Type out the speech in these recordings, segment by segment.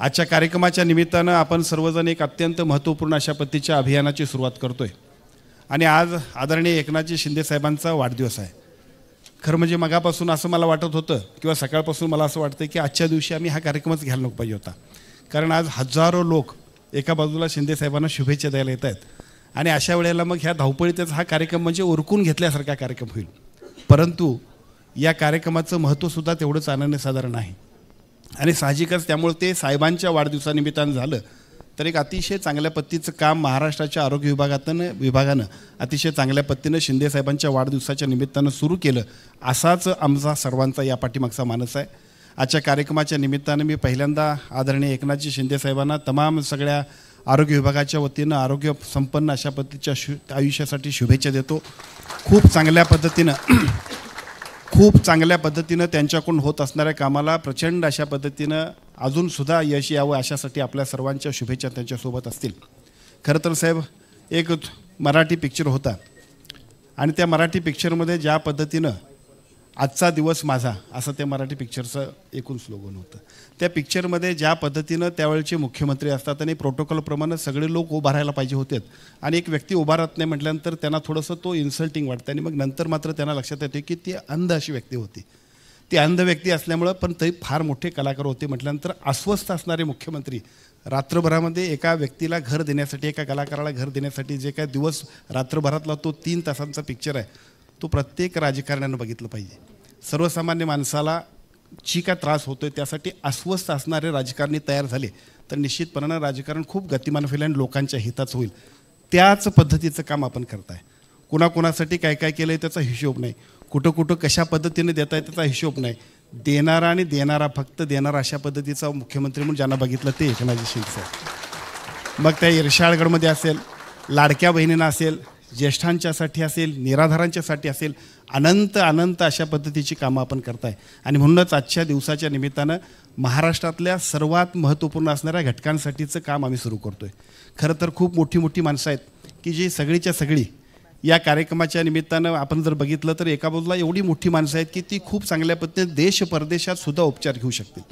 आजच्या कार्यक्रमाच्या निमित्तानं आपण सर्वजण एक अत्यंत महत्त्वपूर्ण अशा पद्धतीच्या अभियानाची सुरुवात करतोय आणि आज आदरणीय एकनाथजी शिंदे साहेबांचा वाढदिवस आहे। खरं म्हणजे मगापासून असं मला वाटत होतं किंवा सकाळपासून मला असं वाटतं की आजच्या दिवशी आम्ही हा कार्यक्रमच घ्यायला नको पाहिजे होता, कारण आज हजारो लोक एका बाजूला शिंदे साहेबांना शुभेच्छा द्यायला येत आहेत आणि अशा वेळेला मग ह्या धावपळीतच हा कार्यक्रम म्हणजे उरकून घेतल्यासारखा कार्यक्रम होईल। परंतु या कार्यक्रमाचं महत्त्वसुद्धा तेवढंच अनन्यसाधारण आहे आणि साहजिकच त्यामुळे ते साहेबांच्या वाढदिवसानिमित्तानं झालं तर एक अतिशय चांगल्या पद्धतीचं काम महाराष्ट्राच्या आरोग्य विभागानं अतिशय चांगल्या पद्धतीनं शिंदे साहेबांच्या वाढदिवसाच्या निमित्तानं सुरू केलं, असाच आमचा सर्वांचा या पाठीमागचा मानस आहे। आजच्या कार्यक्रमाच्या निमित्तानं मी पहिल्यांदा आदरणीय एकनाथजी शिंदे साहेबांना तमाम सगळ्या आरोग्य विभागाच्या वतीनं आरोग्य संपन्न अशा पद्धतीच्या आयुष्यासाठी शुभेच्छा देतो। खूप चांगल्या पद्धतीनं त्यांच्याकडून होत असणाऱ्या कामाला प्रचंड अशा पद्धतीनं अजूनसुद्धा यश यावं अशासाठी आपल्या सर्वांच्या शुभेच्छा त्यांच्यासोबत असतील। खरं तर साहेब एक मराठी पिक्चर होता आणि त्या मराठी पिक्चरमध्ये ज्या पद्धतीनं आजचा दिवस माझा असं त्या मराठी पिक्चरचं एकूण स्लोगन होतं। त्या पिक्चरमध्ये ज्या पद्धतीनं त्यावेळचे मुख्यमंत्री असतात आणि प्रोटोकॉलप्रमाणे सगळे लोक उभा राहायला पाहिजे होते आणि एक व्यक्ती उभा राहत नाही म्हटल्यानंतर त्यांना थोडंसं तो इन्सल्टिंग वाटतं आणि मग नंतर मात्र त्यांना लक्षात येते की ती अंध अशी व्यक्ती होती। ती अंध व्यक्ती असल्यामुळं पण ते फार मोठे कलाकार होते म्हटल्यानंतर अस्वस्थ असणारे मुख्यमंत्री रात्रभरामध्ये एका व्यक्तीला घर देण्यासाठी एका कलाकाराला घर देण्यासाठी जे काय दिवस रात्रभरातला तो 3 तासांचा पिक्चर आहे तो प्रत्येक राजकारण्यानं बघितलं पाहिजे। सर्वसामान्य माणसाला जी काय त्रास होतोय त्यासाठी अस्वस्थ असणारे राजकारणी तयार झाले तर निश्चितपणानं राजकारण खूप गतिमान होईल आणि लोकांच्या हिताचं होईल। त्याच पद्धतीचं काम आपण करताय। कुणाकुणासाठी काय काय केलं आहे त्याचा हिशोब नाही, कुठं कशा पद्धतीने देत आहे त्याचा हिशोब नाही, देणारा आणि देणारा फक्त देणारा अशा पद्धतीचा मुख्यमंत्री म्हणून ज्यांना बघितलं ते एकनाथजी शिंदे साहेब। मग त्या इर्षाळगडमध्ये असेल, लाडक्या बहिणींना असेल, ज्येष्ठांच्यासाठी असेल, निराधारांच्यासाठी असेल, अनंत अशा पद्धतीची कामं आपण करताय आणि म्हणूनच आजच्या दिवसाच्या निमित्तानं महाराष्ट्रातल्या सर्वात महत्त्वपूर्ण असणाऱ्या घटकांसाठीचं काम आम्ही सुरू करतोय। खरं तर खूप मोठी माणसं आहेत की जी सगळीच्या सगळी या कार्यक्रमाच्या निमित्तानं आपण जर बघितलं तर एका बाजूला एवढी मोठी माणसं आहेत की ती खूप चांगल्या पद्धतीने देश परदेशात सुद्धा उपचार घेऊ शकतील,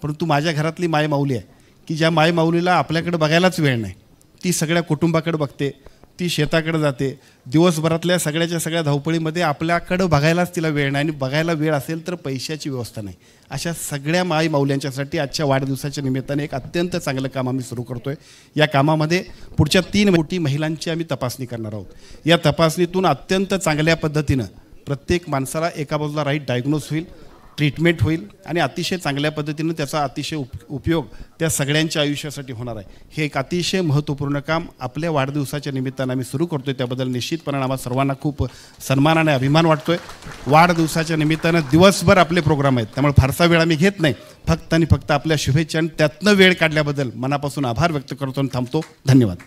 परंतु माझ्या घरातली माय माऊली आहे की ज्या माय माऊलीला आपल्याकडे बघायलाच वेळ नाही, ती सगळ्या कुटुंबाकडे बघते, ती शेताकडे जाते, दिवसभरातल्या सगळ्या धावपळीमध्ये आपल्याकडं बघायलाच तिला वेळ नाही आणि बघायला वेळ असेल तर पैशाची व्यवस्था नाही। अशा सगळ्या माई माऊल्यांच्यासाठी आजच्या वाढदिवसाच्या निमित्ताने एक अत्यंत चांगलं काम आम्ही सुरू करतोय। या कामामध्ये पुढच्या 3 मोठी महिलांची आम्ही तपासणी करणार आहोत। या तपासणीतून अत्यंत चांगल्या पद्धतीनं प्रत्येक माणसाला एका बाजूला राईट डायग्नोस होईल, ट्रीटमेंट होईल आणि अतिशय चांगल्या पद्धतीनं त्याचा अतिशय उपयोग त्या सगळ्यांच्या आयुष्यासाठी होणार आहे। हे एक अतिशय महत्त्वपूर्ण काम आपल्या वाढदिवसाच्या निमित्तानं आम्ही सुरू करतोय, त्याबद्दल निश्चितपणे आम्हाला सर्वांना खूप सन्मानाने अभिमान वाटतोय। वाढदिवसाच्या निमित्तानं दिवसभर आपले प्रोग्राम आहेत, त्यामुळे फारसा वेळ आम्ही घेत नाही, फक्त आपल्या शुभेच्छा आणि त्यातनं वेळ काढल्याबद्दल मनापासून आभार व्यक्त करतो आणि थांबतो। धन्यवाद।